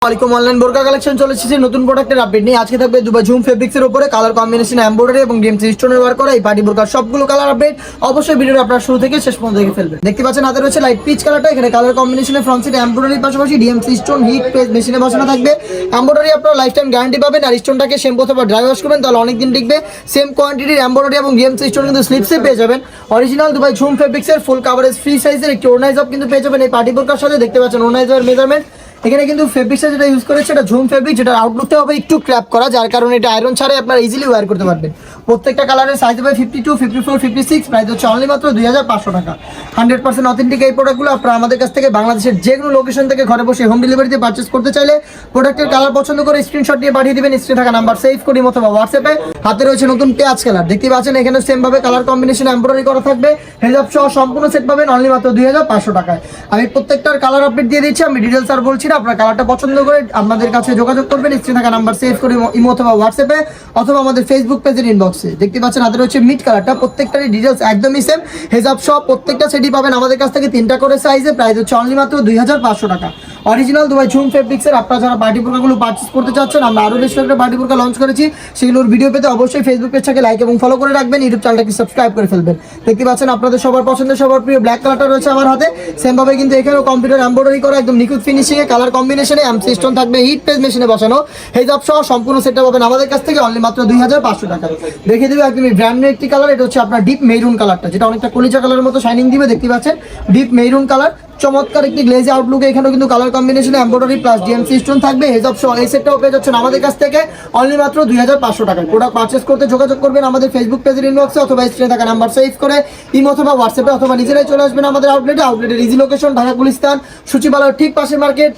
আসসালামু অনলাইন বোরকা কালেকশন চলে এসেছে নতুন প্রোডাক্টের আপডেট নিয়ে। আজকে থাকবে দুবাই ঝুম ফেব্রিক্সের উপরে কালার কম্বিনেশন এমব্রয়ডারি এবং ডিএমসি স্টোনের ওয়ার্ক করা এই পার্টি বোরকার সবগুলো কালার আপডেট। অবশ্যই ভিডিওটা আপনারা শুরু থেকে শেষ পর্যন্ত দেখে ফেলবেন। দেখতে পাচ্ছেন হাতে রয়েছে লাইট পিচ কালারটা, এখানে কালার কম্বিনেশনে ফ্রন্ট সাইড এমব্রয়ডারির পাশাপাশি ডিএমসি স্টোন হিট প্রেস মেশিনে বসানো থাকবে। এমব্রয়ডারি আপনারা লাইফ টাইম গ্যারান্টি পাবেন, আর স্টোনটাকে শ্যাম্পু অথবা ড্রাই ওয়াশ করবেন তাহলে অনেকদিন টিকবে। সেম কোয়ান্টিটির এমব্রয়ডারি এবং ডিএমসি স্টোন কিন্তু স্লিপসে পেয়ে যাবেন। অরিজিনাল দুবাই ঝুম ফেব্রিক্সের ফুল কাভারেজ ফ্রি সাইজের একটি ওড়নাইজ আপ কিন্তু পেয়ে যাবেন এই পার্টি বোরকার সাথে। দেখতে পাচ্ছেন ওড়নাইজের মেজারমেন্ট, এখানে কিন্তু ফেব্রিক্সটা যেটা ইউজ করেছে এটা ঝুম ফেব্রিক, যেটা আউটলুকতে হবে একটু ক্র্যাপ করা, যার কারণে এটা আয়রন ছাড়াই আপনারা ইজিলি ওয়্যার করতে পারবেন। প্রত্যেকটা কালারের সাইজ হবে 52, 54, 56, প্রাইস হচ্ছে অনলি মাত্র 2500 টাকা। 100% অথেন্টিক এই প্রোডাক্টগুলো আপনারা আমাদের কাছ থেকে বাংলাদেশের যে কোনো লোকেশন থেকে ঘরে বসে হোম ডেলিভারিতে পারচেস করতে চাইলে প্রোডাক্টের কালার পছন্দ করে স্ক্রিনশট দিয়ে পাঠিয়ে দিবেন স্ক্রিনে থাকা নাম্বার সেভ করি অথবা হোয়াটসঅ্যাপে। হাতে রয়েছে নতুন পেঁয়াজ কালার, দেখতে পাচ্ছেন এখানে সেম ভাবে কালার কম্বিনেশন এমব্রয়ডারি করা থাকবে। হেজাব সহ সম্পূর্ণ সেট পাবেন অনলি মাত্র 2500 টাকায়। আমি প্রত্যেকটার কালার আপডেট দিয়ে দিচ্ছি, আমি ডিটেলস আর বলছি না। আপনার কালারটা পছন্দ করে আমাদের কাছে যোগাযোগ করবেন স্ক্রিনে থাকা নাম্বার সেভ করে ইমো অথবা হোয়াটসঅ্যাপে অথবা আমাদের ফেসবুক পেজের ইনবক্সে। দেখতে পাচ্ছেন হাতে রয়েছে মিড কালারটা, প্রত্যেকটারই ডিটেলস একদমই সেম। হেজাব সহ প্রত্যেকটা সেটই পাবেন আমাদের কাছ থেকে 3টা করে সাইজে, প্রাইস হচ্ছে অনলি মাত্র 2500 টাকা। অরিজিনাল দুবাই ঝুম ফেব্রিক্সের আপনারা যারা পার্টি বোরকাগুলো পারচেস করতে চাচ্ছেন, আমরা আরও বেশ কয়েকটা পার্টি বোরকা লঞ্চ করেছি, সেগুলোর ভিডিও পেতে অবশ্যই ফেসবুক পেজটাকে লাইক এবং ফলো করে রাখবেন, ইউটিউব চ্যানেলটাকে সাবস্ক্রাইব করে ফেলবেন। দেখতে পাচ্ছেন আপনাদের সবার পছন্দের সবার প্রিয় ব্ল্যাক কালারটা রয়েছে আমার হাতে। সেমভাবে কিন্তু এখানেও কম্পিউটার এমব্রয়ডারি করা একদম নিখুঁত ফিনিশিংয়ে কালার কম্বিনেশনে এমসি স্টোন থাকবে, হিট প্রেস মেশিনে বসানো। হেজাব সহ সম্পূর্ণ সেটটা পাবেন আমাদের কাছ থেকে অনলি মাত্র 2500 টাকা। দেখে দেবে একদমই ব্র্যান্ড নিউ একটি কালার, এটা হচ্ছে আপনার ডিপ মেরুন কালারটা, যেটা অনেকটা কলিজা কালারের মতো শাইনিং দিবে। দেখতে পাচ্ছেন ডিপ মেরুন কালার, চমৎকার একটি গ্লেজ আউটলুকে এখানেও কিন্তু কালার কম্বিনেশনে এমব্রয়ডারি প্লাস ডিএমসি স্টোন থাকবে। হেজাব সহ এই সেটটাও পেয়ে যাচ্ছেন আমাদের কাছ থেকে অনলি মাত্র 2500 টাকায়। প্রোডাক্ট পারচেস করতে যোগাযোগ করবেন আমাদের ফেসবুক পেজের ইনবক্সে অথবা স্ক্রিনে থাকা নাম্বার সেভ করে ইমো অথবা হোয়াটসঅ্যাপে অথবা নিজেরাই চলে আসবেন আমাদের আউটলেটের ইজি লোকেশন ঢাকা গুলিস্তান সূচিবালার ঠিক পাশে মার্কেট,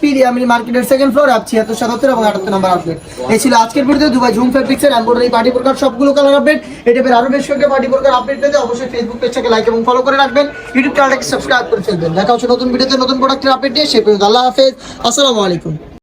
মার্কেটের সেকেন্ড ফ্লোর, 76, 77 এবং 78 নম্বর আউটলেট। এই ছিল আজকের ভিডিওতে দুবাই ঝুম ফেব্রিক্সের এমব্রয়ডারি পার্টি বোরকার সবগুলো কালার আপডেট। এটা পেয়ে আরো বেশ কয়েকটা পার্টি বোরকার আপডেট পেতে অবশ্যই ফেসবুক পেজটাকে লাইক এবং ফলো করে রাখবেন, ইউটিউব চ্যানেলটাকে সাবস্ক্রাইব করে ফেলবেন। দেখা হচ্ছে নতুন ভিডিওতে নতুন প্রোডাক্টের আপডেট নিয়ে। সে পর্যন্ত আল্লাহ হাফেজ, আসসালামু আলাইকুম।